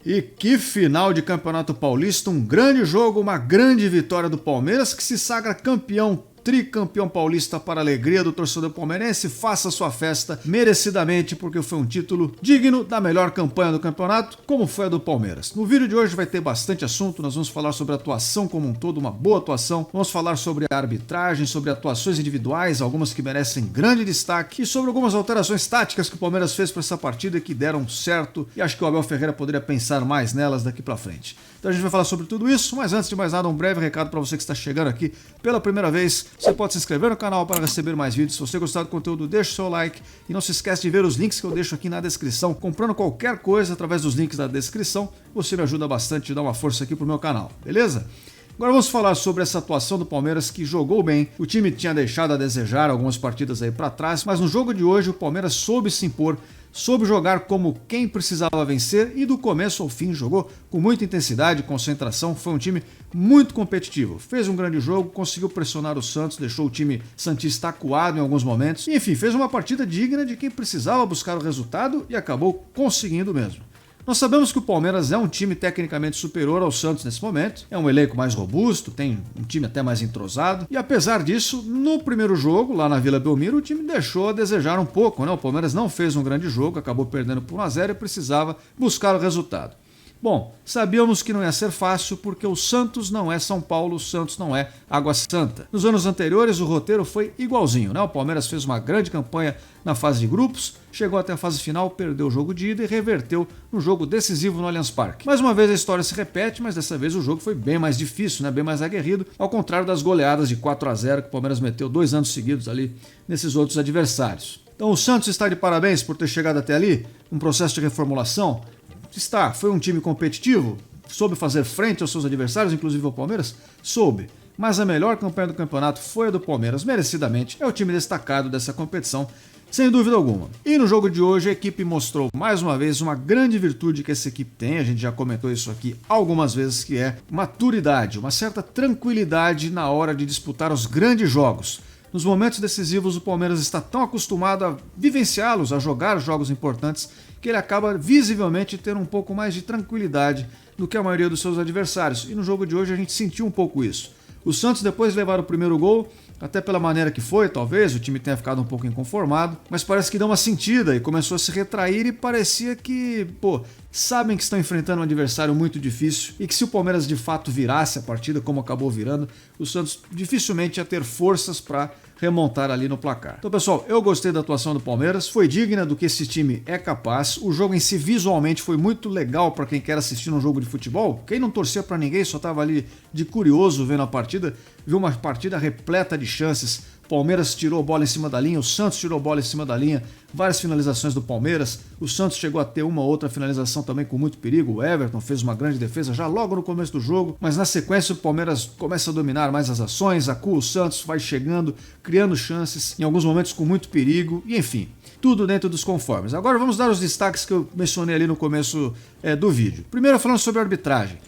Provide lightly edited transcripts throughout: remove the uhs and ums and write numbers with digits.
E que final de Campeonato Paulista, um grande jogo, uma grande vitória do Palmeiras, que se sagra campeão, tricampeão paulista para a alegria do torcedor palmeirense. Faça sua festa merecidamente, porque foi um título digno da melhor campanha do campeonato, como foi a do Palmeiras. No vídeo de hoje vai ter bastante assunto, nós vamos falar sobre a atuação como um todo, uma boa atuação, vamos falar sobre a arbitragem, sobre atuações individuais, algumas que merecem grande destaque, e sobre algumas alterações táticas que o Palmeiras fez para essa partida que deram certo, e acho que o Abel Ferreira poderia pensar mais nelas daqui para frente. Então a gente vai falar sobre tudo isso, mas antes de mais nada, um breve recado para você que está chegando aqui pela primeira vez. Você pode se inscrever no canal para receber mais vídeos. Se você gostar do conteúdo, deixa o seu like e não se esquece de ver os links que eu deixo aqui na descrição. Comprando qualquer coisa através dos links da descrição, você me ajuda bastante a dar uma força aqui pro meu canal, beleza? Agora vamos falar sobre essa atuação do Palmeiras, que jogou bem. O time tinha deixado a desejar algumas partidas aí para trás, mas no jogo de hoje o Palmeiras soube se impor, soube jogar como quem precisava vencer e do começo ao fim jogou com muita intensidade e concentração. Foi um time muito competitivo, fez um grande jogo, conseguiu pressionar o Santos, deixou o time santista acuado em alguns momentos e, enfim, fez uma partida digna de quem precisava buscar o resultado e acabou conseguindo mesmo. Nós sabemos que o Palmeiras é um time tecnicamente superior ao Santos nesse momento, é um elenco mais robusto, tem um time até mais entrosado, e apesar disso, no primeiro jogo, lá na Vila Belmiro, o time deixou a desejar um pouco, né? O Palmeiras não fez um grande jogo, acabou perdendo por 1-0 e precisava buscar o resultado. Bom, sabíamos que não ia ser fácil porque o Santos não é São Paulo, o Santos não é Água Santa. Nos anos anteriores o roteiro foi igualzinho, né? O Palmeiras fez uma grande campanha na fase de grupos, chegou até a fase final, perdeu o jogo de ida e reverteu no jogo decisivo no Allianz Parque. Mais uma vez a história se repete, mas dessa vez o jogo foi bem mais difícil, né? Bem mais aguerrido, ao contrário das goleadas de 4-0 que o Palmeiras meteu 2 anos seguidos ali nesses outros adversários. Então o Santos está de parabéns por ter chegado até ali, um processo de reformulação. Está, foi um time competitivo, soube fazer frente aos seus adversários, inclusive ao Palmeiras? Soube, mas a melhor campanha do campeonato foi a do Palmeiras, merecidamente, é o time destacado dessa competição, sem dúvida alguma. E no jogo de hoje a equipe mostrou mais uma vez uma grande virtude que essa equipe tem, a gente já comentou isso aqui algumas vezes, que é maturidade, uma certa tranquilidade na hora de disputar os grandes jogos. Nos momentos decisivos o Palmeiras está tão acostumado a vivenciá-los, a jogar jogos importantes, que ele acaba visivelmente tendo um pouco mais de tranquilidade do que a maioria dos seus adversários. E no jogo de hoje a gente sentiu um pouco isso. O Santos, depois de levar o primeiro gol, até pela maneira que foi, talvez, o time tenha ficado um pouco inconformado, mas parece que deu uma sentida e começou a se retrair e parecia que, sabem que estão enfrentando um adversário muito difícil e que se o Palmeiras de fato virasse a partida como acabou virando, o Santos dificilmente ia ter forças para remontar ali no placar. Então, pessoal, eu gostei da atuação do Palmeiras, foi digna do que esse time é capaz. O jogo em si visualmente foi muito legal para quem quer assistir um jogo de futebol. Quem não torcia para ninguém, só estava ali de curioso vendo a partida, viu uma partida repleta de chances. O Palmeiras tirou bola em cima da linha, o Santos tirou bola em cima da linha, várias finalizações do Palmeiras, o Santos chegou a ter uma ou outra finalização também com muito perigo, o Everton fez uma grande defesa já logo no começo do jogo, mas na sequência o Palmeiras começa a dominar mais as ações, acua o Santos, vai chegando, criando chances, em alguns momentos com muito perigo, e enfim, tudo dentro dos conformes. Agora vamos dar os destaques que eu mencionei ali no começo do vídeo. Primeiro falando sobre a arbitragem.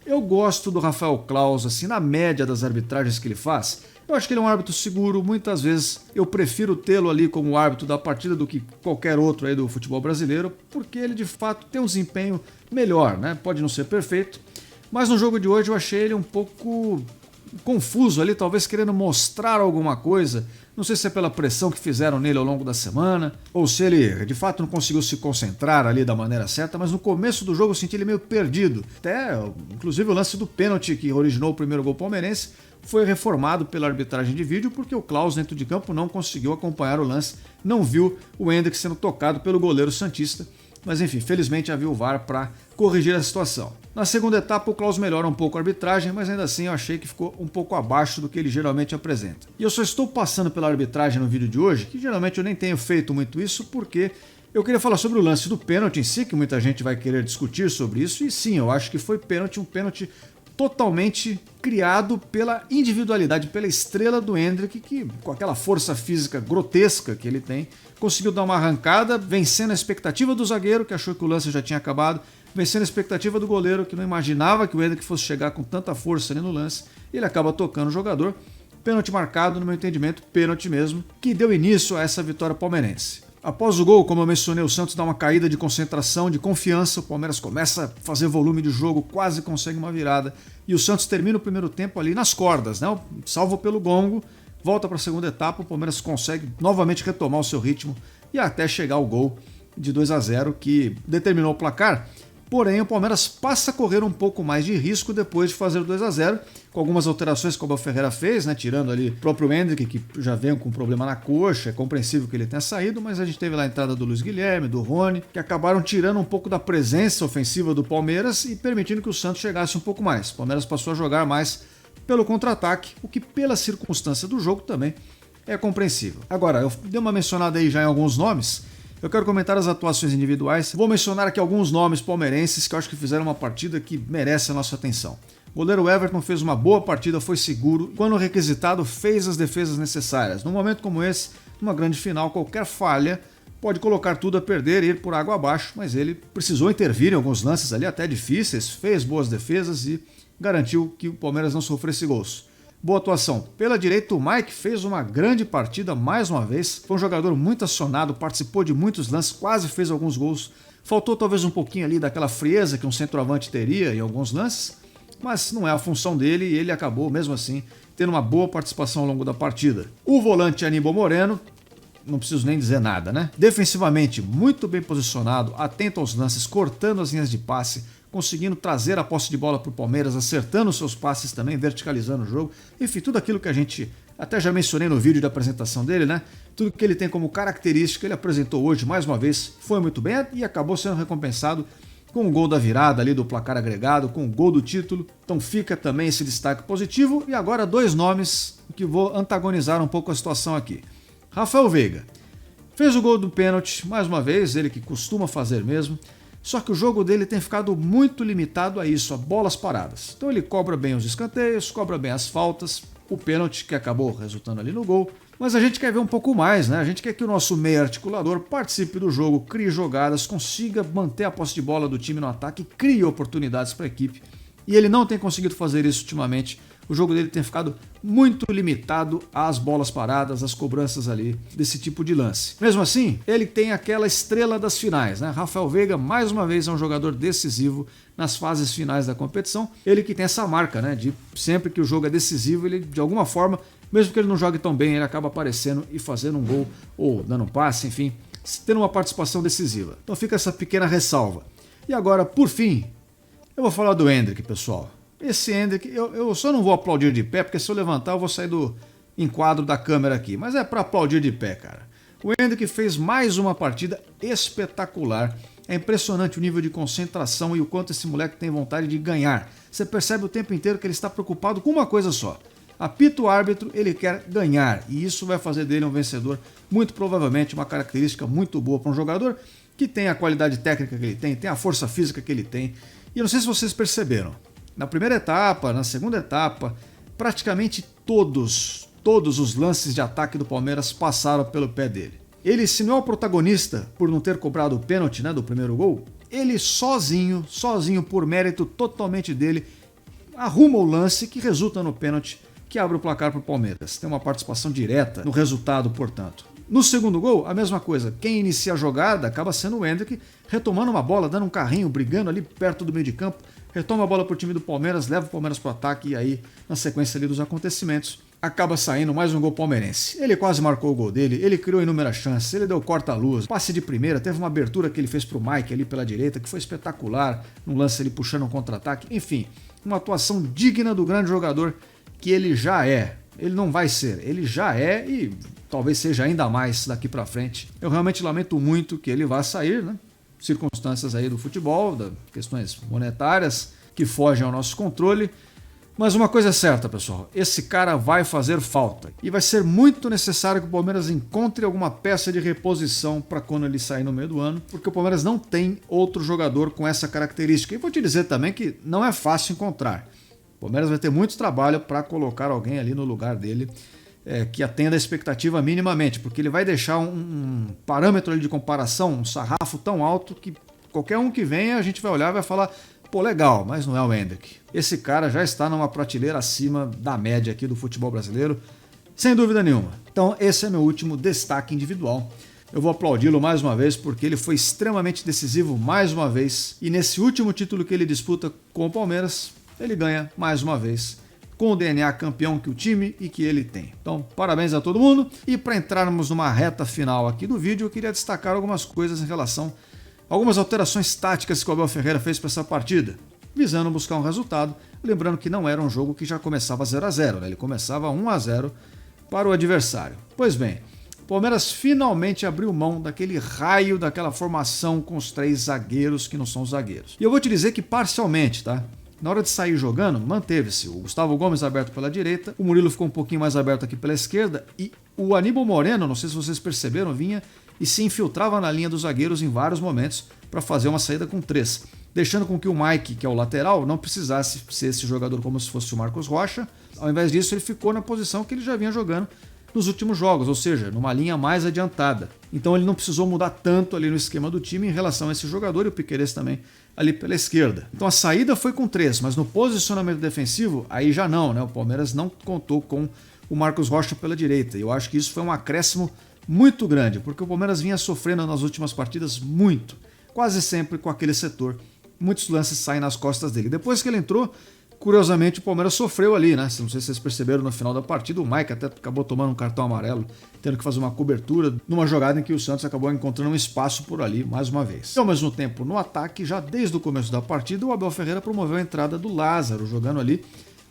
Eu gosto do Rafael Claus, assim, na média das arbitragens que ele faz. Eu acho que ele é um árbitro seguro, muitas vezes eu prefiro tê-lo ali como árbitro da partida do que qualquer outro aí do futebol brasileiro, porque ele de fato tem um desempenho melhor, né? Pode não ser perfeito, mas no jogo de hoje eu achei ele um pouco confuso ali, talvez querendo mostrar alguma coisa. Não sei se é pela pressão que fizeram nele ao longo da semana, ou se ele de fato não conseguiu se concentrar ali da maneira certa, mas no começo do jogo eu senti ele meio perdido. Até, inclusive, o lance do pênalti que originou o primeiro gol palmeirense foi reformado pela arbitragem de vídeo porque o Claus dentro de campo não conseguiu acompanhar o lance, não viu o Hendrick sendo tocado pelo goleiro santista, mas enfim, felizmente havia o VAR para corrigir a situação. Na segunda etapa o Claus melhora um pouco a arbitragem, mas ainda assim eu achei que ficou um pouco abaixo do que ele geralmente apresenta. E eu só estou passando pela arbitragem no vídeo de hoje, que geralmente eu nem tenho feito muito isso, porque eu queria falar sobre o lance do pênalti em si, que muita gente vai querer discutir sobre isso, e sim, eu acho que foi pênalti, um pênalti totalmente criado pela individualidade, pela estrela do Hendrick, que com aquela força física grotesca que ele tem, conseguiu dar uma arrancada, vencendo a expectativa do zagueiro, que achou que o lance já tinha acabado, vencendo a expectativa do goleiro, que não imaginava que o Hendrick fosse chegar com tanta força ali no lance, e ele acaba tocando o jogador. Pênalti marcado, no meu entendimento, pênalti mesmo, que deu início a essa vitória palmeirense. Após o gol, como eu mencionei, o Santos dá uma caída de concentração, de confiança, o Palmeiras começa a fazer volume de jogo, quase consegue uma virada, e o Santos termina o primeiro tempo ali nas cordas, né? Salvo pelo gongo, volta para a segunda etapa, o Palmeiras consegue novamente retomar o seu ritmo e até chegar ao gol de 2-0 que determinou o placar. Porém, o Palmeiras passa a correr um pouco mais de risco depois de fazer o 2-0, com algumas alterações que o Abel Ferreira fez, né, tirando ali o próprio Hendrick, que já vem com um problema na coxa, é compreensível que ele tenha saído, mas a gente teve lá a entrada do Luiz Guilherme, do Rony, que acabaram tirando um pouco da presença ofensiva do Palmeiras e permitindo que o Santos chegasse um pouco mais. O Palmeiras passou a jogar mais pelo contra-ataque, o que pela circunstância do jogo também é compreensível. Agora, eu dei uma mencionada aí já em alguns nomes. Eu quero comentar as atuações individuais. Vou mencionar aqui alguns nomes palmeirenses que eu acho que fizeram uma partida que merece a nossa atenção. O goleiro Everton fez uma boa partida, foi seguro. Quando requisitado, fez as defesas necessárias. Num momento como esse, numa grande final, qualquer falha pode colocar tudo a perder e ir por água abaixo, mas ele precisou intervir em alguns lances ali até difíceis, fez boas defesas e garantiu que o Palmeiras não sofresse gols. Boa atuação. Pela direita, o Mike fez uma grande partida mais uma vez. Foi um jogador muito acionado, participou de muitos lances, quase fez alguns gols. Faltou talvez um pouquinho ali daquela frieza que um centroavante teria em alguns lances, mas não é a função dele e ele acabou, mesmo assim, tendo uma boa participação ao longo da partida. O volante Aníbal Moreno, não preciso nem dizer nada, né? Defensivamente, muito bem posicionado, atento aos lances, cortando as linhas de passe, conseguindo trazer a posse de bola para o Palmeiras, acertando os seus passes também, verticalizando o jogo. Enfim, tudo aquilo que a gente até já mencionei no vídeo da apresentação dele, né? Tudo que ele tem como característica, ele apresentou hoje mais uma vez, foi muito bem e acabou sendo recompensado com o gol da virada ali do placar agregado, com o gol do título. Então fica também esse destaque positivo. E agora dois nomes que vou antagonizar um pouco a situação aqui. Rafael Veiga fez o gol do pênalti, mais uma vez, ele que costuma fazer mesmo. Só que o jogo dele tem ficado muito limitado a isso, a bolas paradas. Então ele cobra bem os escanteios, cobra bem as faltas, o pênalti que acabou resultando ali no gol. Mas a gente quer ver um pouco mais, né? A gente quer que o nosso meio articulador participe do jogo, crie jogadas, consiga manter a posse de bola do time no ataque, crie oportunidades para a equipe. E ele não tem conseguido fazer isso ultimamente. O jogo dele tem ficado muito limitado às bolas paradas, às cobranças ali desse tipo de lance. Mesmo assim, ele tem aquela estrela das finais, né? Rafael Veiga, mais uma vez, é um jogador decisivo nas fases finais da competição. Ele que tem essa marca, né? De sempre que o jogo é decisivo, ele de alguma forma, mesmo que ele não jogue tão bem, ele acaba aparecendo e fazendo um gol ou dando um passe, enfim, tendo uma participação decisiva. Então fica essa pequena ressalva. E agora, por fim, eu vou falar do Hendrick, pessoal. Esse Hendrick, eu só não vou aplaudir de pé, porque se eu levantar eu vou sair do enquadro da câmera aqui. Mas é para aplaudir de pé, cara. O Hendrick fez mais uma partida espetacular. É impressionante o nível de concentração e o quanto esse moleque tem vontade de ganhar. Você percebe o tempo inteiro que ele está preocupado com uma coisa só. Apita o árbitro, ele quer ganhar. E isso vai fazer dele um vencedor, muito provavelmente uma característica muito boa para um jogador que tem a qualidade técnica que ele tem a força física que ele tem. E eu não sei se vocês perceberam. Na primeira etapa, na segunda etapa, praticamente todos os lances de ataque do Palmeiras passaram pelo pé dele. Ele, se não é o protagonista por não ter cobrado o pênalti, né, do primeiro gol, ele sozinho por mérito totalmente dele, arruma o lance que resulta no pênalti que abre o placar para o Palmeiras. Tem uma participação direta no resultado, portanto. No segundo gol, a mesma coisa. Quem inicia a jogada acaba sendo o Hendrick, retomando uma bola, dando um carrinho, brigando ali perto do meio de campo, retoma a bola para o time do Palmeiras, leva o Palmeiras para o ataque e aí, na sequência ali dos acontecimentos, acaba saindo mais um gol palmeirense. Ele quase marcou o gol dele, ele criou inúmeras chances, ele deu corta-luz, passe de primeira, teve uma abertura que ele fez para o Mike ali pela direita, que foi espetacular, num lance ele puxando um contra-ataque, enfim, uma atuação digna do grande jogador que ele já é. Ele não vai ser, ele já é e talvez seja ainda mais daqui para frente. Eu realmente lamento muito que ele vá sair, né? Circunstâncias aí do futebol, questões monetárias que fogem ao nosso controle. Mas uma coisa é certa, pessoal, esse cara vai fazer falta e vai ser muito necessário que o Palmeiras encontre alguma peça de reposição para quando ele sair no meio do ano, porque o Palmeiras não tem outro jogador com essa característica. E vou te dizer também que não é fácil encontrar. O Palmeiras vai ter muito trabalho para colocar alguém ali no lugar dele que atenda a expectativa minimamente, porque ele vai deixar um parâmetro ali de comparação, um sarrafo tão alto que qualquer um que venha a gente vai olhar e vai falar, pô, legal, mas não é o Hendrick. Esse cara já está numa prateleira acima da média aqui do futebol brasileiro, sem dúvida nenhuma. Então esse é meu último destaque individual. eu vou aplaudi-lo mais uma vez, porque ele foi extremamente decisivo mais uma vez. E nesse último título que ele disputa com o Palmeiras, ele ganha mais uma vez, com o DNA campeão que o time e que ele tem. Então, parabéns a todo mundo. E para entrarmos numa reta final aqui do vídeo, eu queria destacar algumas coisas em relação a algumas alterações táticas que o Abel Ferreira fez para essa partida, visando buscar um resultado. Lembrando que não era um jogo que já começava 0-0, né? Ele começava 1-0 para o adversário. Pois bem, o Palmeiras finalmente abriu mão daquele raio, daquela formação com os 3 zagueiros que não são zagueiros. E eu vou te dizer que parcialmente, tá? Na hora de sair jogando, manteve-se o Gustavo Gomes aberto pela direita, o Murilo ficou um pouquinho mais aberto aqui pela esquerda e o Aníbal Moreno, não sei se vocês perceberam, vinha e se infiltrava na linha dos zagueiros em vários momentos para fazer uma saída com 3, deixando com que o Mike, que é o lateral, não precisasse ser esse jogador como se fosse o Marcos Rocha. Ao invés disso, ele ficou na posição que ele já vinha jogando nos últimos jogos, ou seja, numa linha mais adiantada. Então ele não precisou mudar tanto ali no esquema do time em relação a esse jogador, e o Piquerez também ali pela esquerda. Então a saída foi com 3, mas no posicionamento defensivo, aí já não, né? O Palmeiras não contou com o Marcos Rocha pela direita. E eu acho que isso foi um acréscimo muito grande, porque o Palmeiras vinha sofrendo nas últimas partidas muito, quase sempre com aquele setor. Muitos lances saem nas costas dele. Depois que ele entrou, curiosamente o Palmeiras sofreu ali, né? Não sei se vocês perceberam no final da partida, o Mike até acabou tomando um cartão amarelo, tendo que fazer uma cobertura numa jogada em que o Santos acabou encontrando um espaço por ali mais uma vez. E ao mesmo tempo, no ataque, já desde o começo da partida, o Abel Ferreira promoveu a entrada do Lázaro, jogando ali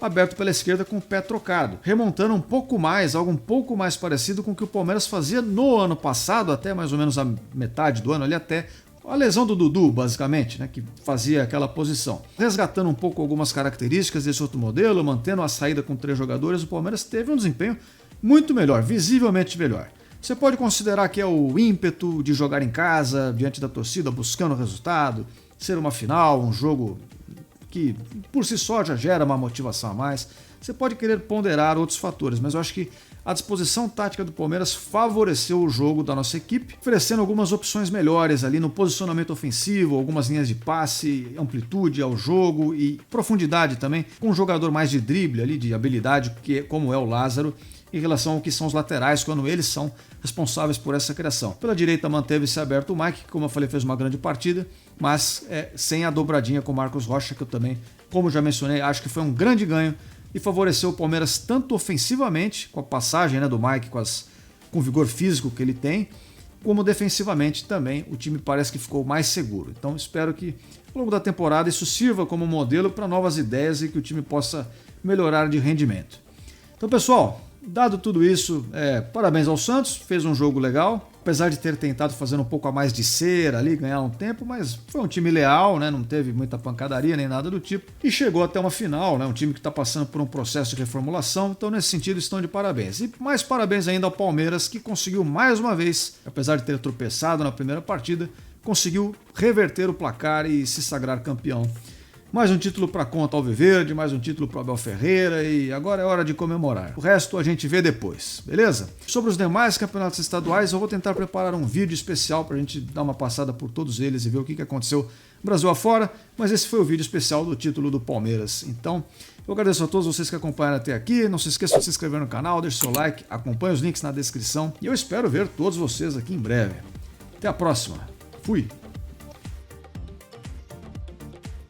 aberto pela esquerda com o pé trocado, remontando um pouco mais, algo um pouco mais parecido com o que o Palmeiras fazia no ano passado, até mais ou menos a metade do ano, ali até a lesão do Dudu, basicamente, né, que fazia aquela posição. Resgatando um pouco algumas características desse outro modelo, mantendo a saída com 3 jogadores, o Palmeiras teve um desempenho muito melhor, visivelmente melhor. Você pode considerar que é o ímpeto de jogar em casa, diante da torcida, buscando o resultado, ser uma final, um jogo que por si só já gera uma motivação a mais. Você pode querer ponderar outros fatores, mas eu acho que a disposição tática do Palmeiras favoreceu o jogo da nossa equipe, oferecendo algumas opções melhores ali no posicionamento ofensivo, algumas linhas de passe, amplitude ao jogo e profundidade também, com um jogador mais de drible ali, de habilidade, como é o Lázaro, em relação ao que são os laterais, quando eles são responsáveis por essa criação. Pela direita manteve-se aberto o Mike, que, como eu falei, fez uma grande partida, mas sem a dobradinha com o Marcos Rocha, que eu também, como já mencionei, acho que foi um grande ganho e favoreceu o Palmeiras tanto ofensivamente, com a passagem, né, do Mike, com o vigor físico que ele tem, como defensivamente também o time parece que ficou mais seguro. Então espero que ao longo da temporada isso sirva como modelo para novas ideias e que o time possa melhorar de rendimento. Então, pessoal, dado tudo isso, parabéns ao Santos, fez um jogo legal, apesar de ter tentado fazer um pouco a mais de cera ali, ganhar um tempo, mas foi um time leal, né? Não teve muita pancadaria nem nada do tipo, e chegou até uma final, né? Um time que está passando por um processo de reformulação, então nesse sentido estão de parabéns. E mais parabéns ainda ao Palmeiras, que conseguiu mais uma vez, apesar de ter tropeçado na primeira partida, conseguiu reverter o placar e se sagrar campeão. Mais um título para a conta alviverde, mais um título para o Abel Ferreira e agora é hora de comemorar. O resto a gente vê depois, beleza? Sobre os demais campeonatos estaduais, eu vou tentar preparar um vídeo especial para a gente dar uma passada por todos eles e ver o que aconteceu Brasil afora, mas esse foi o vídeo especial do título do Palmeiras. Então, eu agradeço a todos vocês que acompanharam até aqui, não se esqueçam de se inscrever no canal, deixe seu like, acompanhe os links na descrição e eu espero ver todos vocês aqui em breve. Até a próxima. Fui!